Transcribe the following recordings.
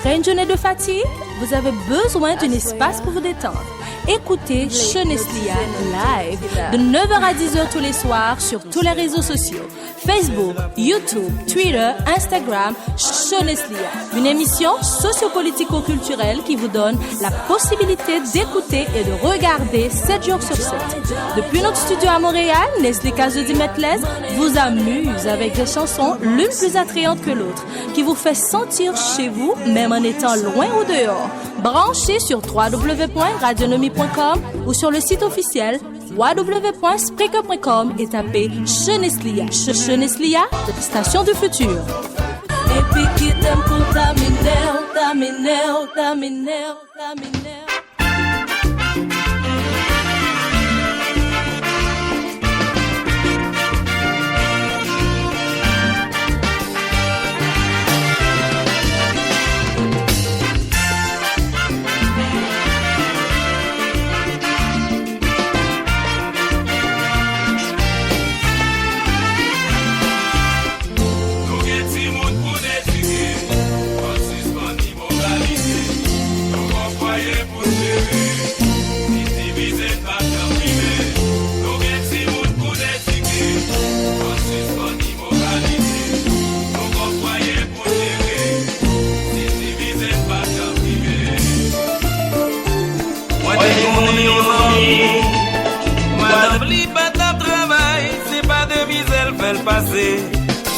Après une journée de fatigue, vous avez besoin d'un espace pour vous détendre. Écoutez Cheneslia live de 9h à 10h tous les soirs sur tous les réseaux sociaux. Facebook, YouTube, Twitter, Instagram, Cheneslia. Une émission socio-politico-culturelle qui vous donne la possibilité d'écouter et de regarder 7 jours sur 7. Depuis notre studio à Montréal, Nestlé Kazodi Metles vous amuse avec des chansons l'une plus attrayantes que l'autre, qui vous fait sentir chez vous, même en étant loin ou dehors. Branchez sur www.radionomie.com ou sur le site officiel www.spreaker.com et tapez Cheneslia. Cheneslia, station du futur. Et puis qui t'aime pour taminer.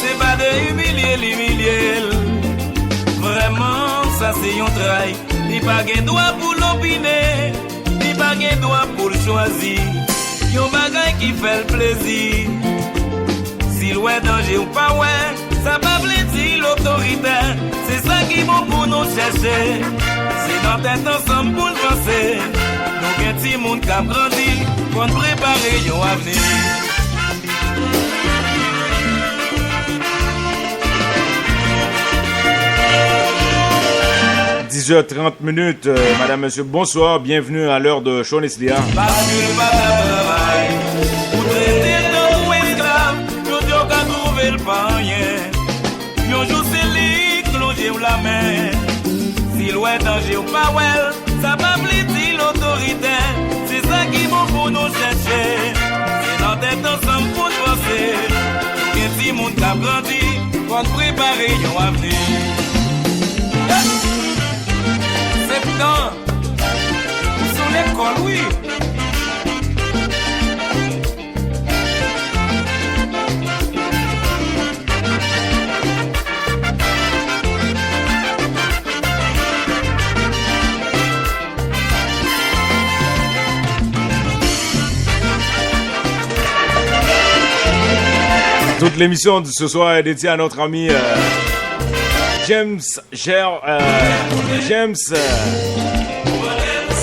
C'est pas de humilier, vraiment ça c'est un travail. Ni pas de droit pour l'opiner, ni pas de droit pour le choisir. Yon bagay qui fait le plaisir. Si loin danger ou pas ouais, ça va plaisir l'autorité. C'est ça qui bon pour nous chercher. C'est notre tête ensemble pour le penser. Donc un petit monde qui a grandi, pour préparer yon avenir. 10h30, madame, monsieur, bonsoir, bienvenue à l'heure de Cheneslia. Si loin danger ou pas well, ça va plaisir l'autorité. C'est ça qui bon pour nous chercher. C'est notre tête ensemble pour penser. Que si monde qui a grandi, pour préparer yon avenir. Sur l'école, oui. Toute l'émission de ce soir est dédiée à notre ami James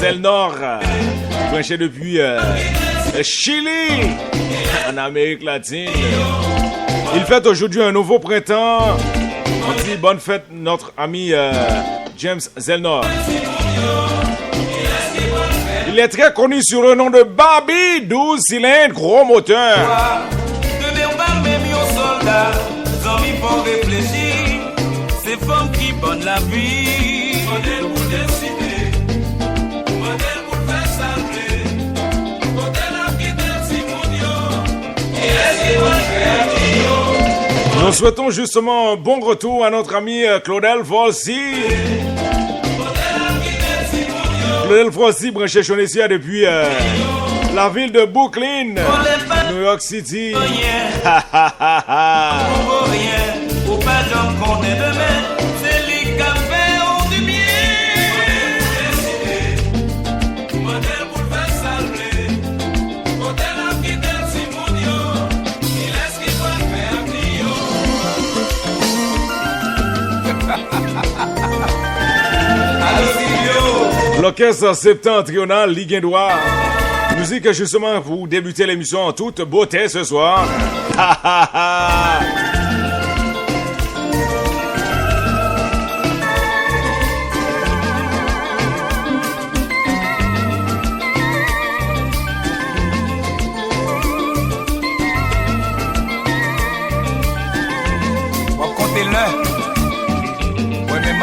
Zelnor, branché depuis Chili, en Amérique latine. Il fête aujourd'hui un nouveau printemps. On dit bonne fête notre ami James Zelnor. Il est très connu sur le nom de Bobby, 12 cylindres, gros moteur. C'est femmes qui bonnent la vie. Modèle pour décider, modèle pour faire saluer. Modèle qui décide mon Dieu. Nous souhaitons justement un bon retour à notre ami Claudel Volsi. Claudel Volsi, branché Cheneslia depuis la ville de Brooklyn, New York City. Ou pas j'en connais demain, c'est les cafés au du bien. Modèle pour faire saluer, modèle qui décide mon Dieu, il est ce qu'il va faire Dio. L'orchestre septentrional Liguendois. Musique justement pour débuter l'émission en toute beauté ce soir.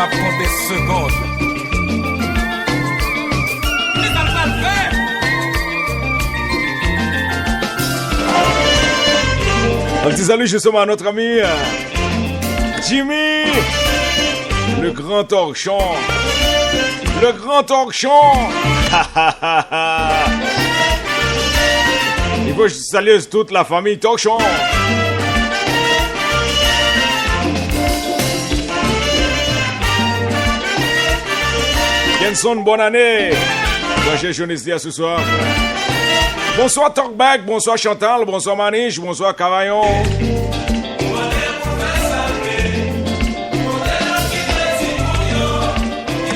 m'a compté secondes. Mais ça va le faire. Un petit salut justement à notre ami Jimmy, le grand torchon. Le grand torchon. Il faut saluer toute la famille torchon. Kenson, bonne année. J'ai jeunesse ce soir. Bonsoir Talkback, bonsoir Chantal, bonsoir Maniche, bonsoir Cavaillon.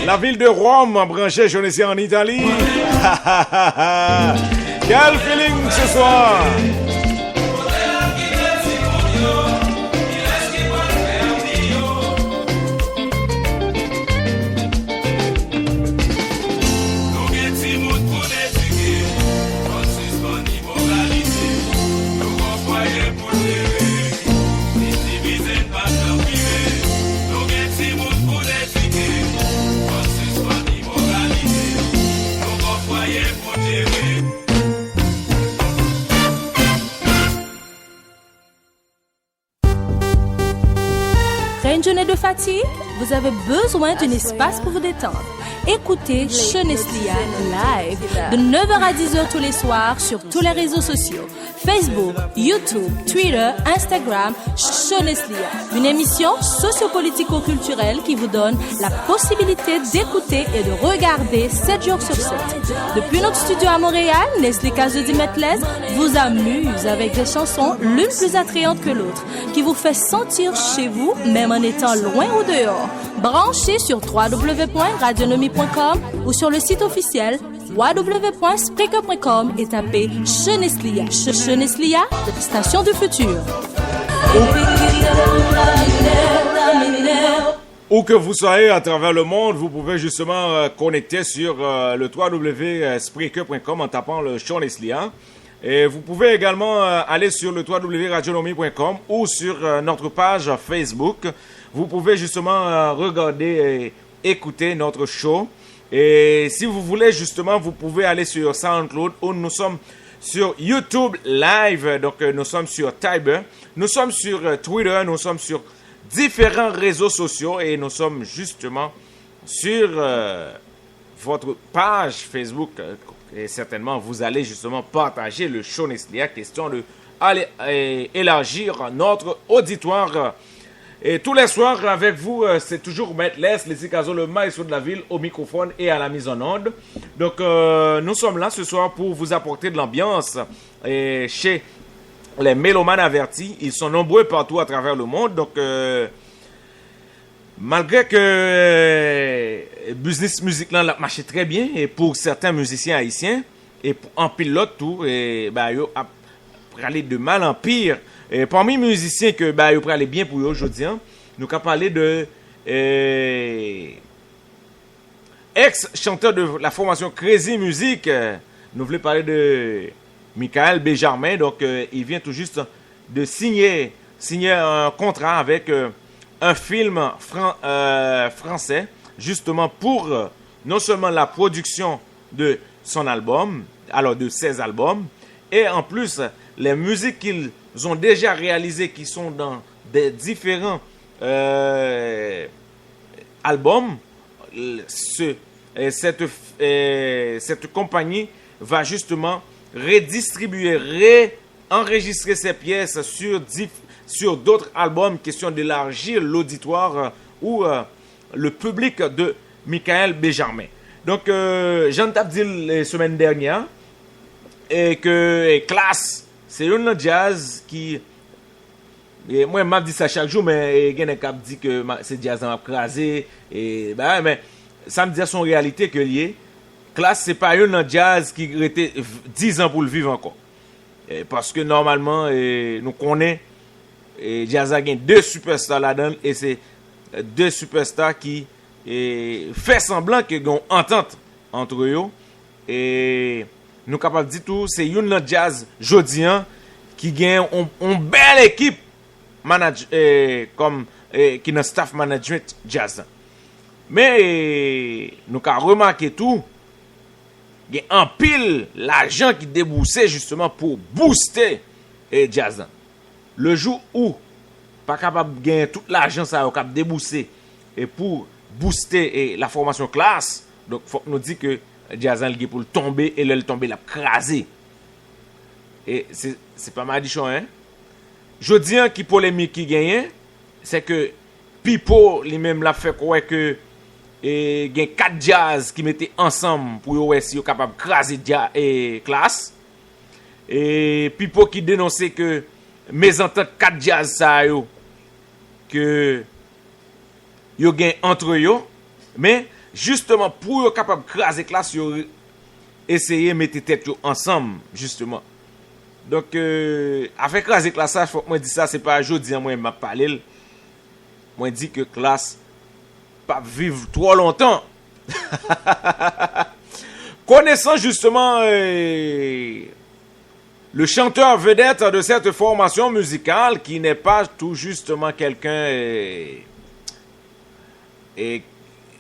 La ville de Rome, branchée jeunesse en Italie. Quel feeling ce soir. Une journée de fatigue, vous avez besoin d'un espace pour vous détendre. Écoutez Cheneslia live de 9h à 10h tous les soirs sur tous les réseaux sociaux. Facebook, YouTube, Twitter, Instagram, Cheneslia. Une émission sociopolitico-culturelle qui vous donne la possibilité d'écouter et de regarder 7 jours sur 7. Depuis notre studio à Montréal, Nestlé Case de Dimetles vous amuse avec des chansons l'une plus attrayantes que l'autre, qui vous fait sentir chez vous, même en étant loin ou dehors. Branchez sur www.radionomie.com ou sur le site officiel www.spreaker.com et tapez Cheneslia. Cheneslia, station du futur. Où que vous soyez à travers le monde, vous pouvez justement connecter sur le www.spreaker.com en tapant le Cheneslia. Et vous pouvez également aller sur le www.radionomie.com ou sur notre page Facebook. Vous pouvez justement regarder et écouter notre show. Et si vous voulez justement, vous pouvez aller sur SoundCloud où nous sommes sur YouTube Live. Donc nous sommes sur Tiber. Nous sommes sur Twitter. Nous sommes sur différents réseaux sociaux. Et nous sommes justement sur votre page Facebook. Et certainement, vous allez justement partager le show Nestlé, question de aller élargir notre auditoire. Et tous les soirs, avec vous, c'est toujours Maître Les Caso, le maestro de la ville, au microphone et à la mise en onde. Donc, nous sommes là ce soir pour vous apporter de l'ambiance chez les mélomanes avertis. Ils sont nombreux partout à travers le monde. Donc, malgré que business musique là marche très bien et pour certains musiciens haïtiens et en pilote tout et bah yo aller de mal en pire et parmi les musiciens que bah yo aller bien pour aujourd'hui nous qu'a parler de ex chanteur de la formation Crazy Music, nous voulons parler de Michael Béjarmin. Donc il vient tout juste de signer un contrat avec un film français, justement pour non seulement la production de son album, alors de ses albums, et en plus les musiques qu'ils ont déjà réalisées, qui sont dans des différents albums. Cette compagnie va justement redistribuer, réenregistrer ces pièces sur d'autres albums, question d'élargir l'auditoire ou le public de Michael Béjarmin. Donc, j'en ai dit la semaine dernière et que Classe, c'est un jazz qui... Et moi, je dis ça chaque jour, mais il y a des gens qui disent que c'est jazz en crasé. Mais ça me dit son réalité que lié. Classe, c'est pas un jazz qui était 10 ans pour le vivre encore. Parce que normalement, nous connaissons jazz a deux superstars là-dedans et c'est deux superstars qui fait semblant que ont entente entre eux et nous capable de dire tout c'est une jazz jodian qui gagne une belle équipe comme qui dans staff management jazz. Mais nous avons remarqué tout. Il y a un pile l'argent qui déboussait justement pour booster et jazz. Le jour où pas capable de gagner tout l'argent ça a déboussé et pour booster la formation classe, donc faut nous dire que jazz il pour tomber et le tomber l'a craser. Et c'est pas mal dit hein. Je dis qui polémique qui gagne, c'est que Pipo lui-même l'a fait quoi que et il y a 4 jazz qui mettaient ensemble pour voir si ils sont capables de craser et classe. Et Pipo qui dénonçait que mes ententes 4 jazz ça yo que yo gagne entre yo, mais justement pour yo capable de craser classe yo essayer mettre tête yo ensemble justement. Donc avec craser classe ça faut que moi dis ça c'est pas jodi moi m'a parler. Moi dit que classe pas vivre trop longtemps. Connaissant justement le chanteur vedette de cette formation musicale qui n'est pas tout justement quelqu'un et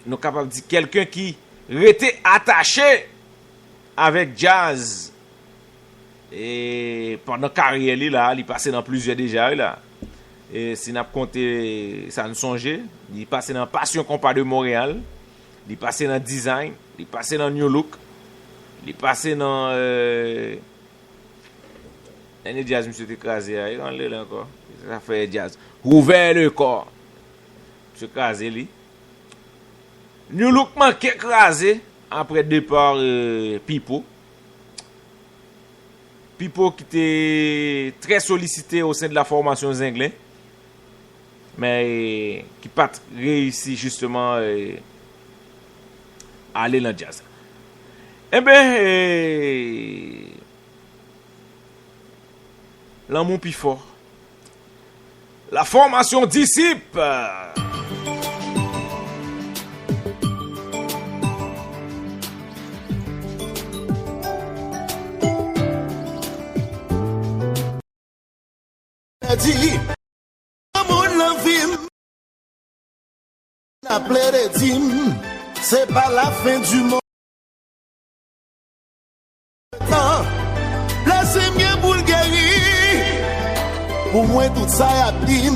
nous capable de dire quelqu'un qui était attaché avec jazz et pendant carrière là, il passait dans plusieurs déjà là. Et si n'a compté ça nous songeait, il passait dans Passion Compas de Montréal, il passait dans Design, il passait dans New Look, il passait dans un jazz monsieur écrasé là encore, ça fait jazz. Ouvert le corps. Monsieur écrasé lui. New Look manqué écrasé après départ Pipo. Pipo qui était très sollicité au sein de la formation Zinglin. Mais qui n'a pas réussi justement à aller dans le jazz. Eh bien, l'amour plus fort. La formation disciple. C'est pas la fin du monde. Laissez-moi Bulgarie. Pour moi, tout ça y a dit.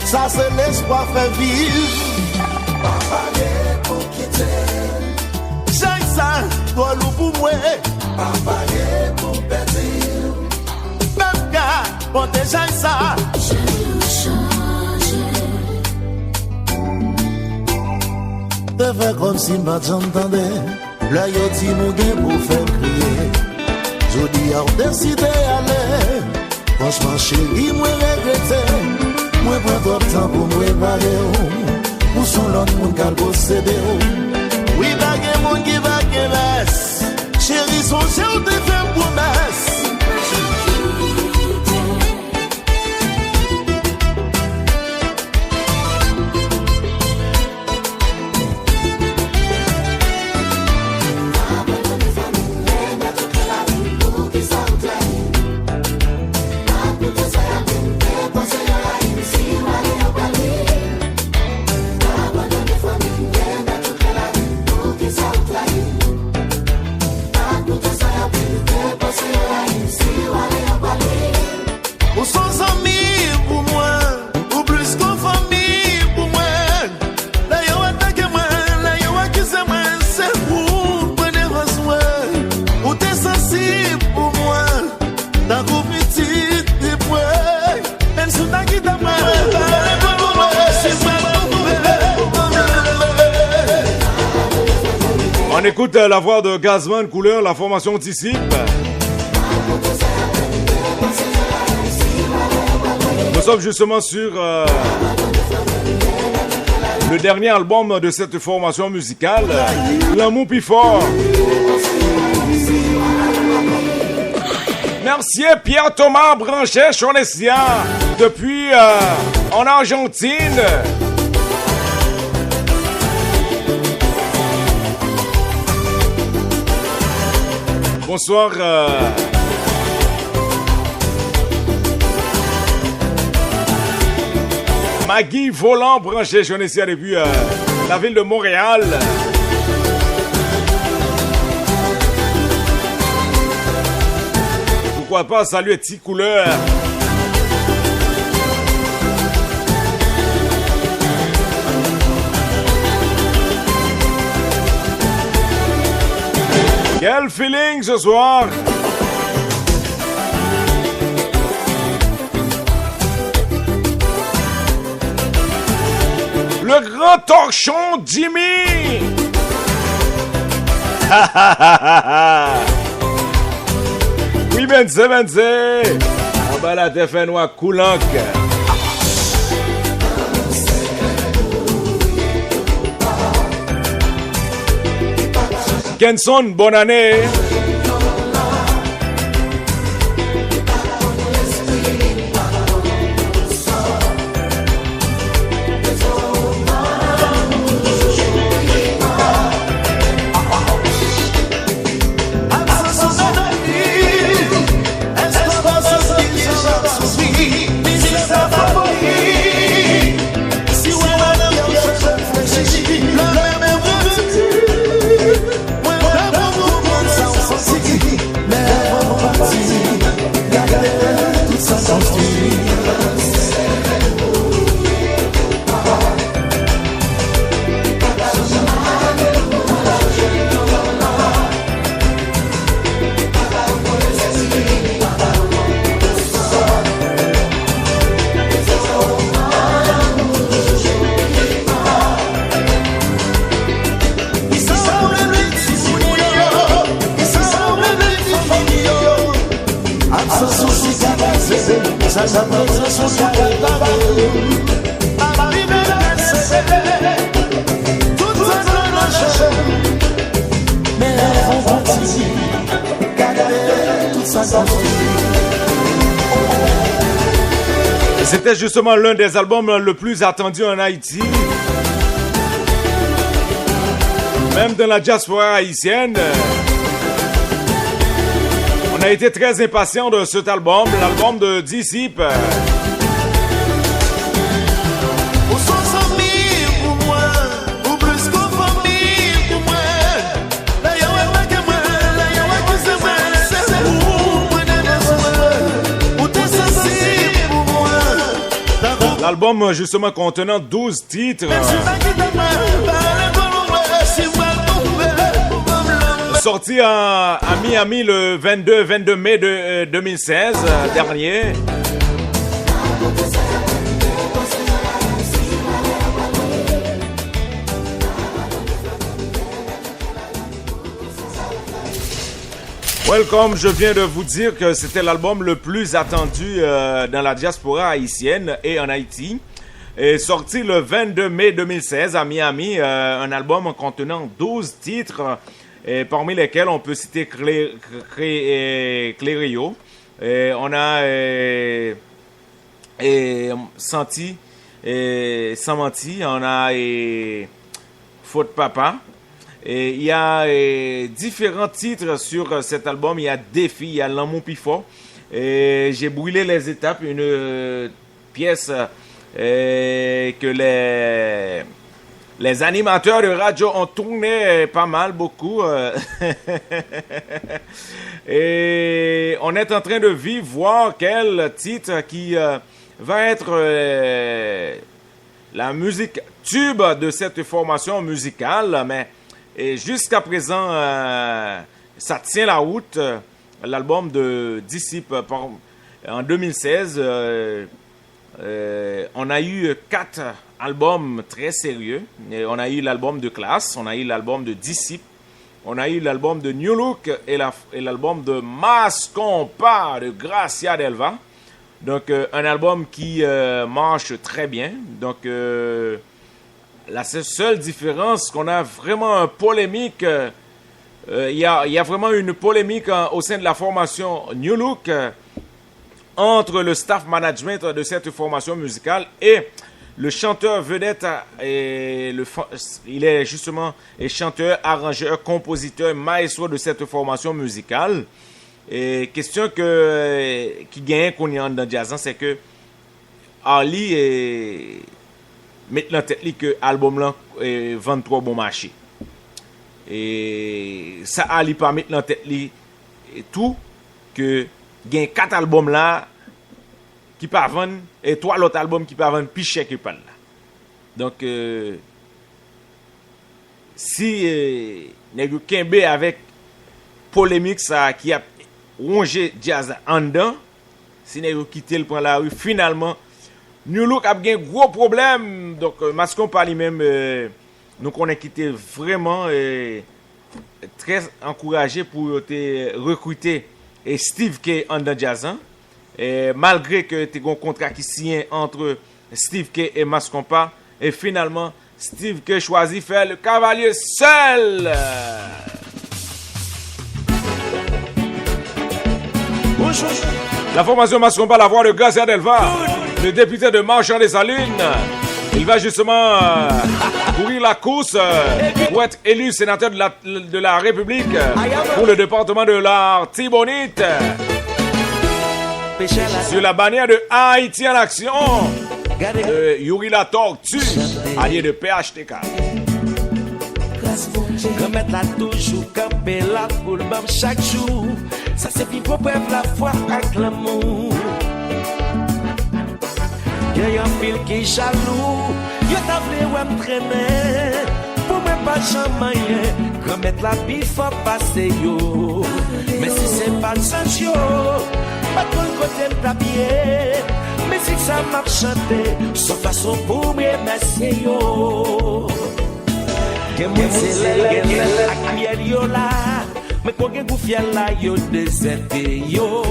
Ça, c'est l'espoir fait vivre. Papa, pour quitter. Chaque ça, doit l'eau pour moi. Papa, pour péter. Même gars, pour déjà ça. De faire comme si m'attendais. Là, y'a ti mon gain pour faire crier. Je dis, on décide d'aller. Franchement, chérie, moi regretté. Moi, prends trop de temps pour me préparer. Pour son l'autre monde qui a possédé. Oui, baguette, mon qui va que chérie, son chien, te fait une promesse. On écoute la voix de Gazman couleur, la formation disciple. Nous sommes justement sur le dernier album de cette formation musicale, L'amour plus fort. Merci Pierre Thomas Branchet Chonessia depuis en Argentine. Bonsoir. Maggie Volant branché, je ne sais depuis la ville de Montréal. Pourquoi pas saluer Petit Couleur. Quel feeling ce soir! Le grand torchon Jimmy! Oui, Benze! En bas la TF1 Coulanque. Kenson, bonne année. C'était justement l'un des albums le plus attendus en Haïti. Même dans la diaspora haïtienne. On a été très impatients de cet album, l'album de Disciple. L'album justement contenant 12 titres. Sorti à Miami le 22 mai 2016 dernier. Welcome, je viens de vous dire que c'était l'album le plus attendu dans la diaspora haïtienne et en Haïti. Et sorti le 22 mai 2016 à Miami, un album contenant 12 titres, parmi lesquels on peut citer Clério. On a Santi, Samanti, on a Faute Papa. Et il y a différents titres sur cet album. Il y a Défi, il y a L'amour pifo. Et j'ai brûlé les étapes, une pièce que les animateurs de radio ont tourné pas mal, beaucoup. Et on est en train de voir quel titre qui va être la musique tube de cette formation musicale. Mais jusqu'à présent, ça tient la route. L'album de Disciple en 2016. On a eu 4 albums très sérieux. Et on a eu l'album de Classe, on a eu l'album de Disciple, on a eu l'album de New Look et l'album de Mascompa de Gracia Delva. Donc un album qui marche très bien. Donc la seule différence qu'on a vraiment une polémique, il y a vraiment une polémique au sein de la formation New Look entre le staff management de cette formation musicale et le chanteur vedette. Il est justement chanteur, arrangeur, compositeur, maestro de cette formation musicale. Et question qui gagne qu'on y a dans jazz, c'est que Ali mettre dans tête li que album là vend trop bon marché. Et ça a li pas mettre dans tête li tout que gain 4 albums là qui pas vendre et 3 autres albums qui pas vendre plus cher que pas là. Donc si nèg kembe avec polémique ça qui a rongé jazz en dedans, si nèg quitter le prend la rue finalement New Look a un gros problème. Donc Mascon par lui-même nous connaît quitté vraiment très encouragé pour te recruter et Steve K en dedans jazz. Et malgré que tu as un contrat qui signé entre Steve K et Mascompa, et finalement Steve K choisit faire le cavalier seul. La formation Mascompa, la voix de Gazia Delva, le député de Marchand des Salines. Il va justement courir la course pour être élu sénateur de la République pour le département de l'Artibonite. Sur la bannière de Haïti en action, de Yuri la Tortue, allié de PHTK. Remettre la toujours camper la poule bam chaque jour. Ça c'est plus pour peuple la foi avec l'amour. Y'a un fil qui jaloux. Y'a ta vle ou m'traîner. Pour me pas jamais. Remettre la bif à passer yo. Mais si c'est pas le sens yo. Pas tout le côté de ta pied. Mais si ça m'a chanté. Sauf façon pour me remercier yo. Gen c'est l'el ak miel yo la. Mais quand gen goufiel la yo déserte yo.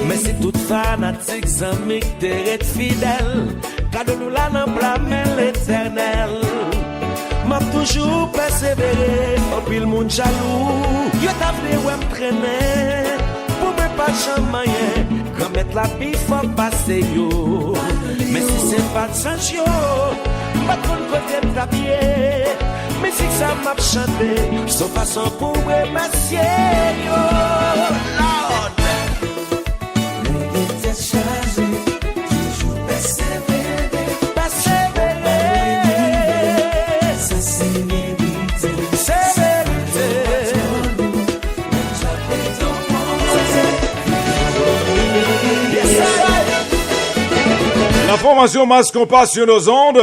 Mais c'est toute fanatique zamique t'es fidèle. Cadeau nous la nan blâmer l'éternel. M'a toujours persévéré. Au pile moun jaloux. Yo t'a vle ou m'traîner. Pour me pas jamais. Quand mettre la bif en passer yo. Mais si c'est pas de sens yo. Pas trop le côté de ta pied. Mais si ça m'a chanté. Sauf façon pour remercier yo. Lord. La formation Mascompa sur nos ondes,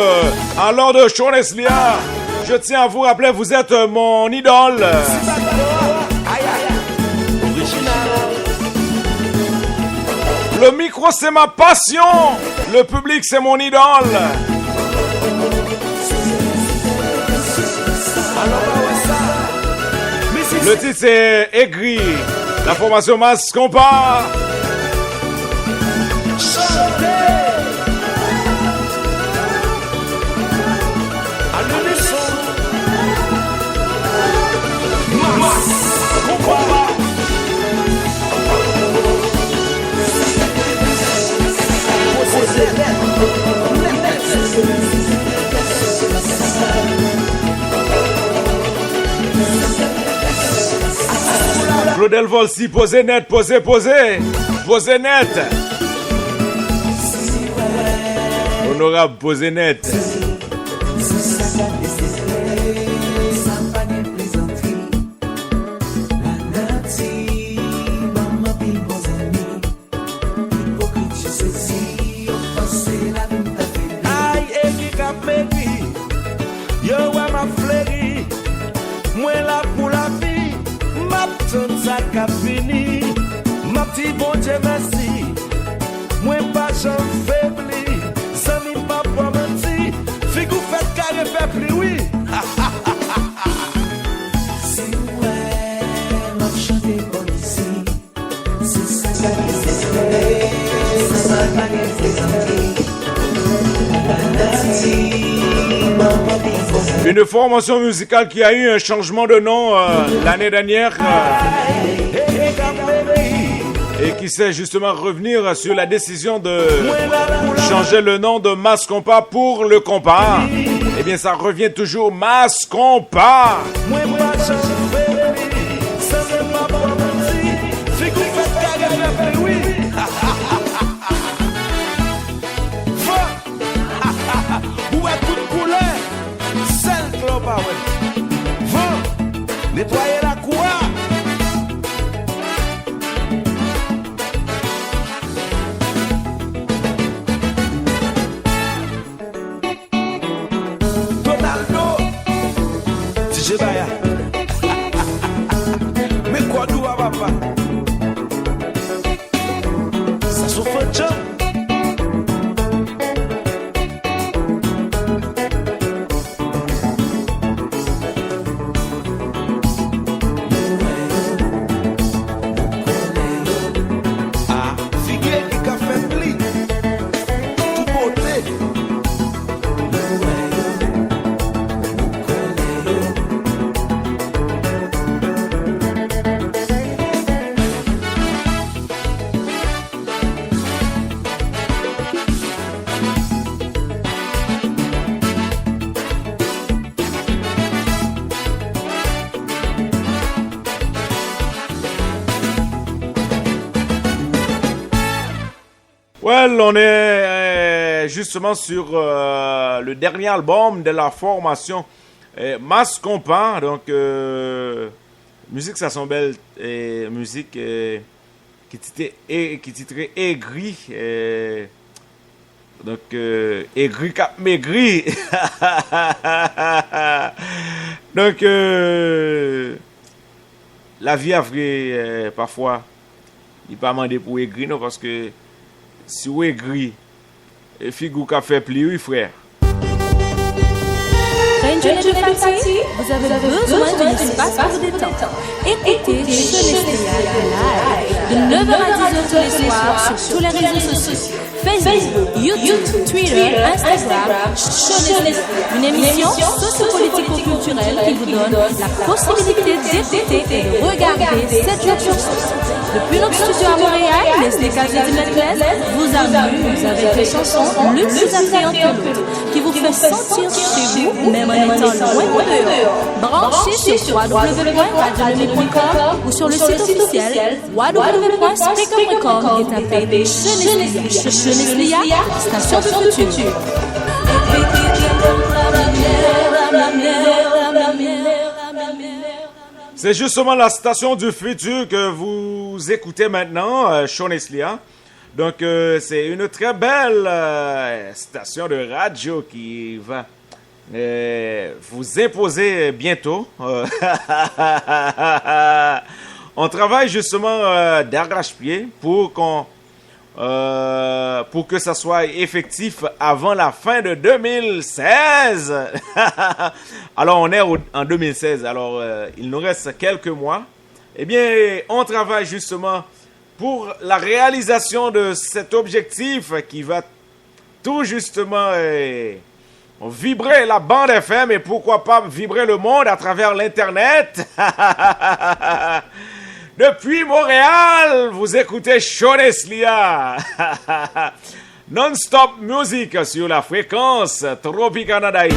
alors de Choneslia, je tiens à vous rappeler, vous êtes mon idole. Le micro c'est ma passion, le public c'est mon idole. Le titre c'est Aigri, la formation Mascompa. Claudel Volsi, posez net, posez net. Honorable, posez net. Ma petite bon Dieu merci. Moi pas j'en faibli. Ça m'y pas pour mentir. Figou fait carré fait plus oui. Si ouais, m'a chanté comme ici. C'est ça qui est désespéré. Ça m'a présenté. Une formation musicale qui a eu un changement de nom l'année dernière et qui sait justement revenir sur la décision de changer le nom de Mascompa pour le compas. Eh bien ça revient toujours Mascompa. nettoyer la cour. Ronaldo, DJ Baya. Mais quoi d'où à papa? Ça souffre un job. Well, on est justement sur le dernier album de la formation Mass Compa. Donc, musique, ça sont belle musique qui titrait Aigri. Donc, Aigri cap maigri. Donc, la vie a vrai parfois, il pas demandé pour Aigri, non, parce que si vous êtes gris, et figou qu'a fait pli, oui, frère. Une journée de fatigue, vous avez besoin d'un espace pour vous détendre. Écoutez Cheneslia live de 9h à 10h tous les soirs sur tous les réseaux sociaux. Facebook, YouTube, Twitter, Instagram, Cheneslia. Une émission socio-politico-culturelle qui vous donne la possibilité d'écouter et de regarder 7 jours sur 7. Depuis notre studio à Montréal, Leslie Kazedi-Medlez vous amuse avec des chansons l'une plus attrayantes que l'autre, qui vous fait sentir chez vous, même en étant loin ou dehors. Branchez sur www.radionomie.com ou sur le site officiel www.speaker.com et tapez Cheneslia, station de futur. C'est justement la station du futur que vous écoutez maintenant, Cheneslia. Donc, c'est une très belle station de radio qui va vous imposer bientôt. On travaille justement d'arrache-pied pour que ça soit effectif avant la fin de 2016. Alors, on est en 2016. Alors, il nous reste quelques mois. Eh bien, on travaille justement pour la réalisation de cet objectif qui va tout justement vibrer la bande FM et pourquoi pas vibrer le monde à travers l'Internet. Depuis Montréal, vous écoutez Cheneslia. Non-stop musique sur la fréquence Tropicana d'Haïti.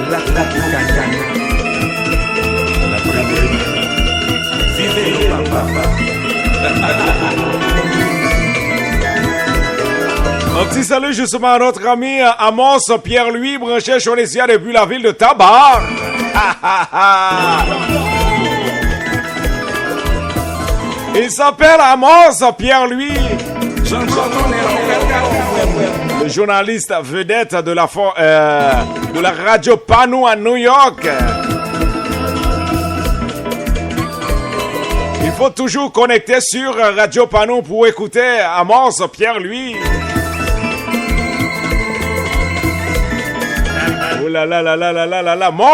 La petit salut justement à notre ami Amos Pierre-Louis, branché Chonesia depuis la ville de Tabar. Il s'appelle Amos Pierre-Louis. Le journaliste vedette de la radio Panou à New York. Il faut toujours connecter sur Radio Panou pour écouter Amos Pierre-Louis. Oh là là là là là là là là, moi!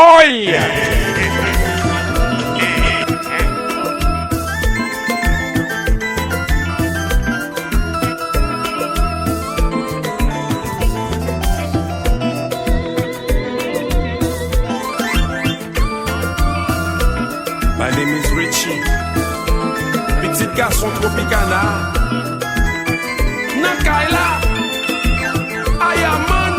My name is Richie. Petit garçon Tropicana. Nakaila. Ayaman.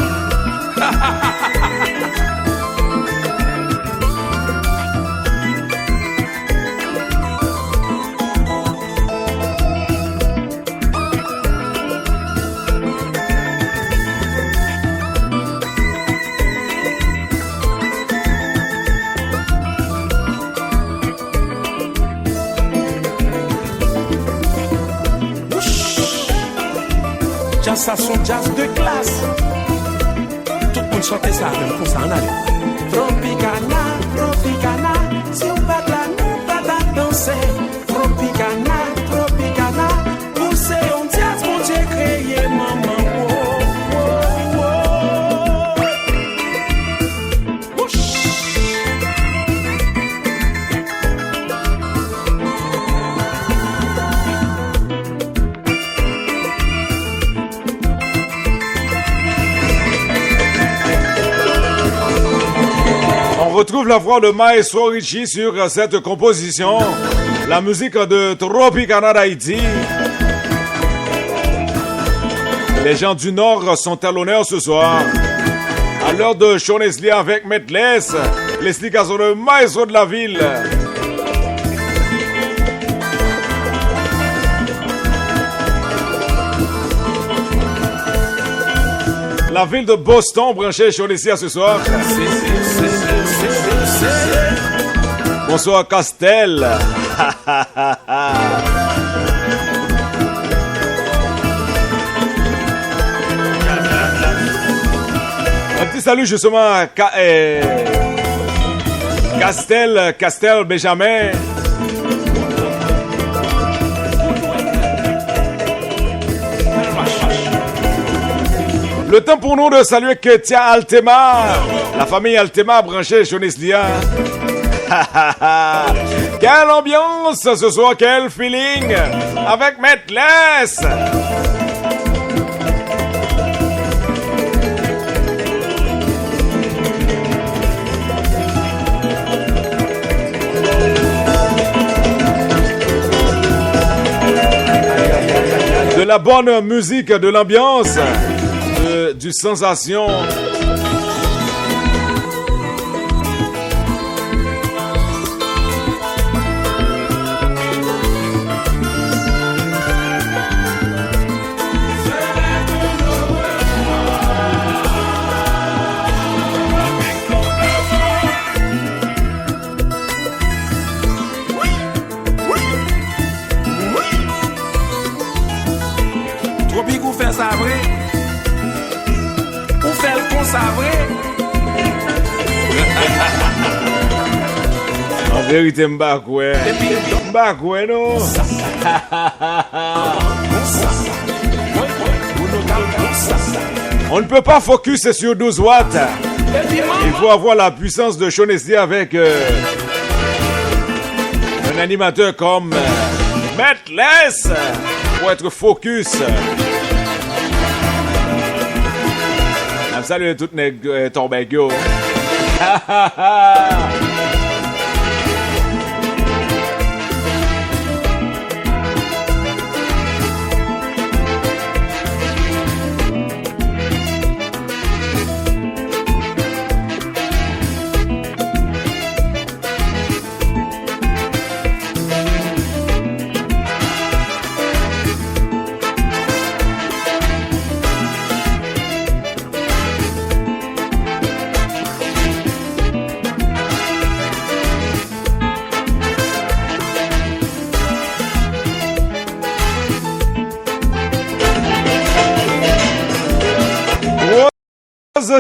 Jazz, ça son jazz de classe. Tout le monde chante ça comme ça en allait. Tropicana, Tropicana, si on va là, nous va danser. Tropicana, Tropicana, poussez on jazz, mon Dieu créé maman. On retrouve la voix de Maestro Richie sur cette composition, la musique de Tropicana d'Haïti. Les gens du Nord sont à l'honneur ce soir. À l'heure de Sean Leslie avec Metless, l'explication de Maestro de la ville. La ville de Boston branchée Sean Leslie ce soir. Bonsoir Castel. Un petit salut justement à Castel Benjamin. Le temps pour nous de saluer Ketia Altema, la famille Altema branchée Joneslia. Quelle ambiance ce soir, quel feeling avec Metless. De la bonne musique, de l'ambiance, du sensation. En vérité, m'bakoué non. On ne peut pas focus sur 12 watts. Il faut avoir la puissance de Sean Leslie avec un animateur comme Metless pour être focus. Salut toutes les torbegos.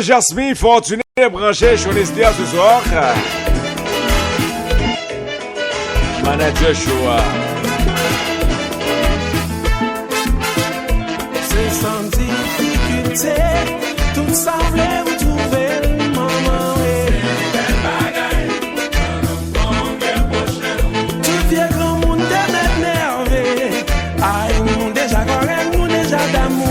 Jasmine Fortuné branché sur les stairs ce soir. Manager Shoa. C'est sans difficulté, tout ça voulait vous trouver, maman. Tout vieux grand monde est énervé. Aïe, nous déjà correct, nous déjà d'amour.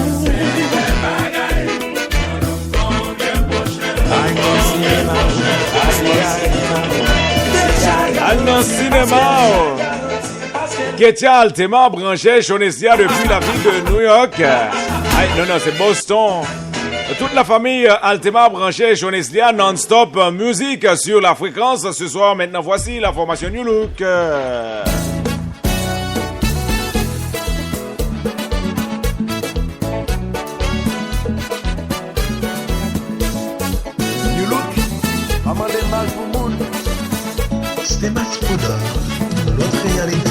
Al dans le cinéma. Ketia Altema branché Chonestia depuis la ville de New York. Aïe, non, c'est Boston. Toute la famille Altema branché Chonestia non-stop musique sur la fréquence ce soir. Maintenant, voici la formation New Look. New Look, maman des mal pour monde. C'était Max Poudre, l'autre réalité.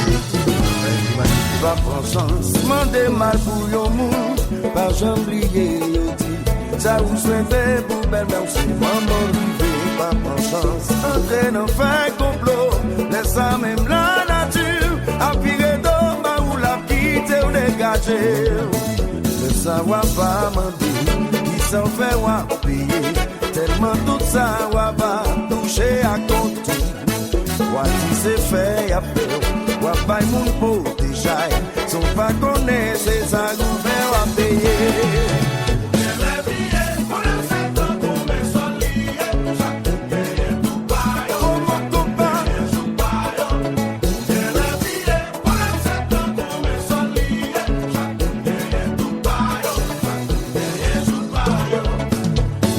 Va prendre chance, mandez mal pour yon monde. Pas jamais oublier yo dit. Ça vous souhaitez pour belle même si maman rive. Pas prendre chance, entrer dans fin complot. Laisse ça même la nature. A pire d'eau, ou la quitter ou dégager. Le savoir pas mentir, qui s'en fait ou payer. Tellement tout ça ou va toucher à compte. Wati se fait y'a peur, wapay moun protéger. Son pas connaît, c'est ça gouver à payer.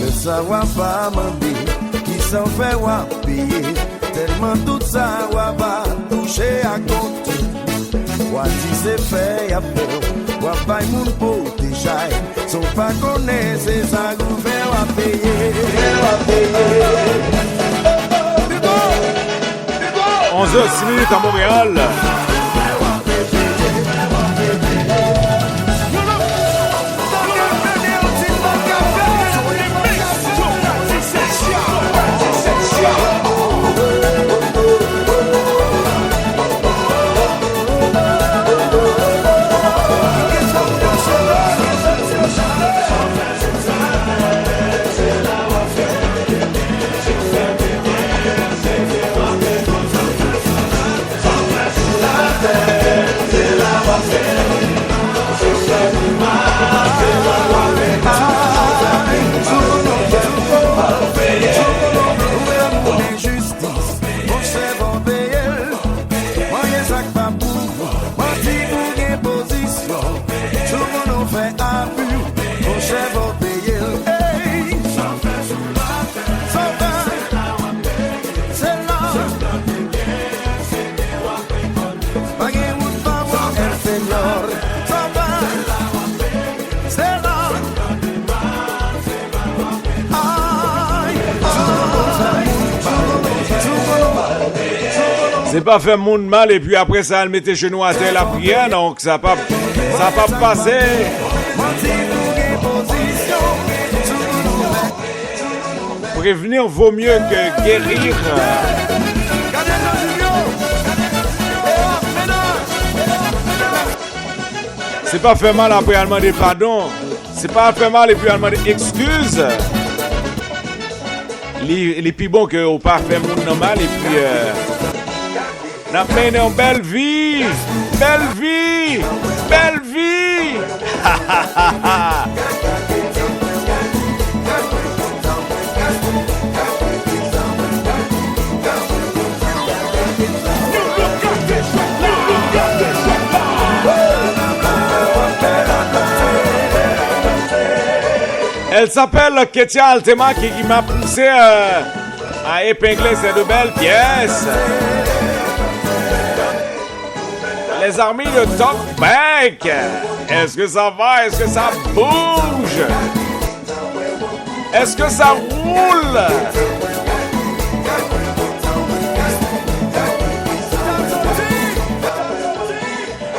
Le savoir pas mentir, qui s'en fait ou payer. Tellement tout ça va toucher à compte. Wati se fait y'a peur, wapay moun protéger. Son pas connaît, c'est ça gouver à payer. 11h06 à Montréal. C'est pas faire monde mal et puis après ça, elle mettait genoux à terre la prière, donc ça pas passé. Prévenir vaut mieux que guérir. C'est pas faire mal après elle demander pardon. C'est pas faire mal et puis elle demander excuse. Les plus bon que au pas faire monde normal et puis n'a mené une belle vie, belle vie, belle vie. Elle s'appelle Ketia Altema qui m'a poussé à épingler ces deux belles pièces. Les armées de Top Bank. Est-ce que ça va? Est-ce que ça bouge? Est-ce que ça roule?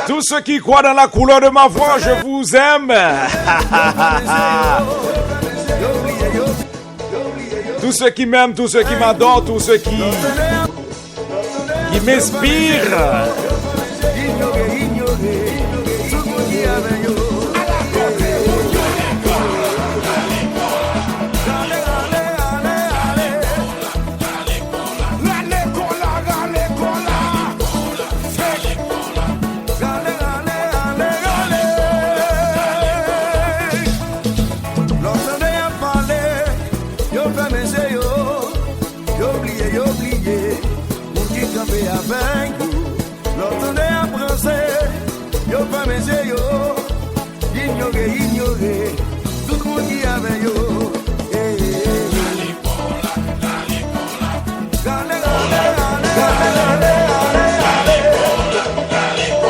Tous ceux qui croient dans la couleur de ma voix, je vous aime. tous ceux qui m'aiment, tous ceux qui m'adorent, tous ceux qui m'inspirent.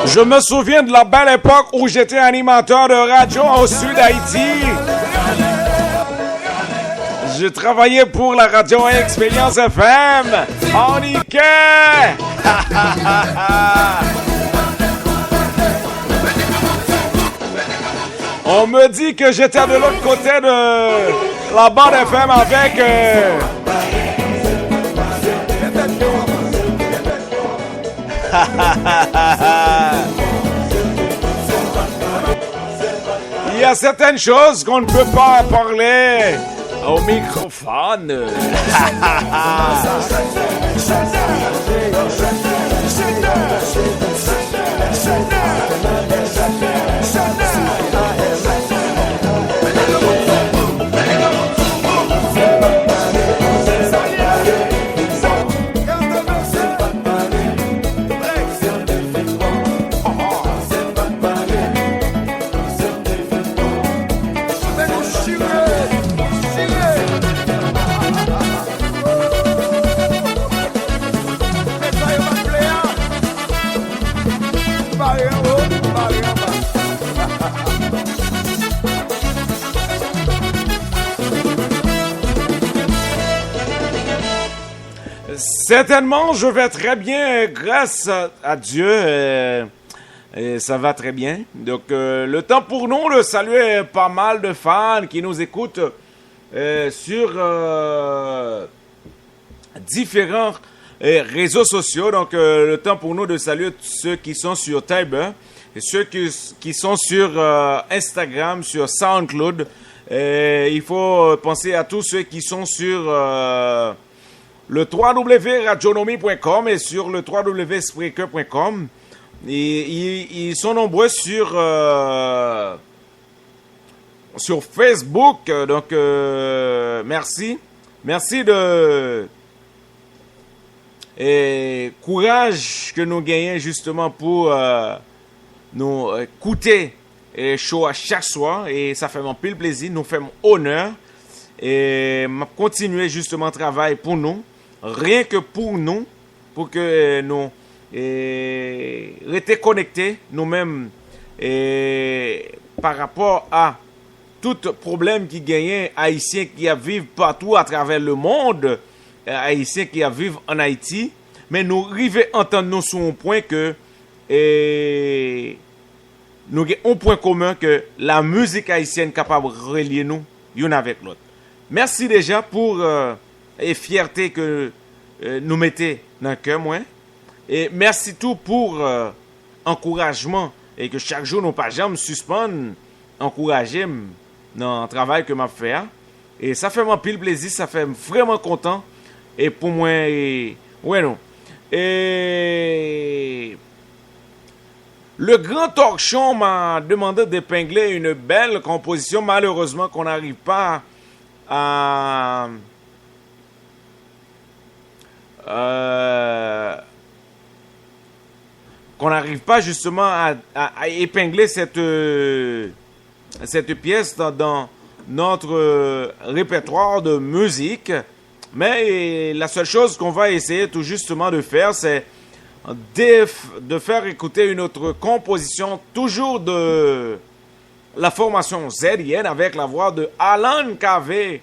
Je me souviens de la belle époque où j'étais animateur de radio au sud d'Haïti. Je travaillais pour la radio Expérience FM. On y est. On me dit que j'étais de l'autre côté de la bande FM avec... Il y a certaines choses qu'on ne peut pas parler au microphone. Certainement, je vais très bien grâce à Dieu. Et ça va très bien. Donc, le temps pour nous de saluer pas mal de fans qui nous écoutent sur différents réseaux sociaux. Donc, le temps pour nous de saluer ceux qui sont sur Tiber et ceux qui sont sur Instagram, sur SoundCloud. Il faut penser à tous ceux qui sont sur... le www.radionomie.com et sur le www.spreaker.com. Ils sont nombreux sur Facebook. Donc, merci. Merci de courage que nous gagnons justement pour nous écouter show à chaque soir. Et ça fait mon pile plaisir, nous fait mon honneur. Et continuer justement le travail pour nous. Rien que pour nous, pour que nous restions connectés nous-mêmes par rapport à tout problème qui gagne haïtiens qui vivent partout à travers le monde, haïtiens qui vivent en Haïti, mais nous arrivons à entendre nous sur un point que nous avons un point commun que la musique haïtienne est capable de relier nous l'une avec l'autre. Merci déjà pour et fierté que nous mettez dans le cœur, moi. Et merci tout pour encouragement et que chaque jour nous pas jamais suspendre, encourager dans le travail que m'a fait. Et ça fait mon pile plaisir, ça fait vraiment content. Et pour moi, ouais non. Et le Grand Talk Show m'a demandé d'épingler une belle composition, malheureusement qu'on n'arrive pas qu'on n'arrive pas justement à épingler cette pièce dans notre répertoire de musique. Mais la seule chose qu'on va essayer tout justement de faire, c'est de faire écouter une autre composition, toujours de la formation ZN avec la voix de Alan KV.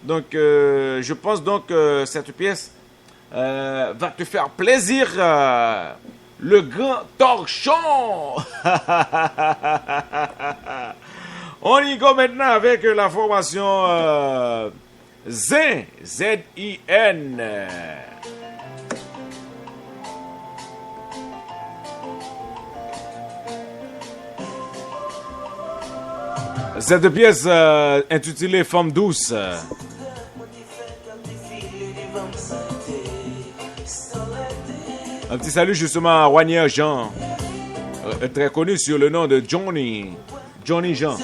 Donc, je pense donc que cette pièce va te faire plaisir. Le Grand Talk Show. On y go maintenant avec la formation Zin, Z-I-N. Cette pièce intitulée Femme douce. Un petit salut justement à Wagner Jean, très connu sur le nom de Johnny Jean.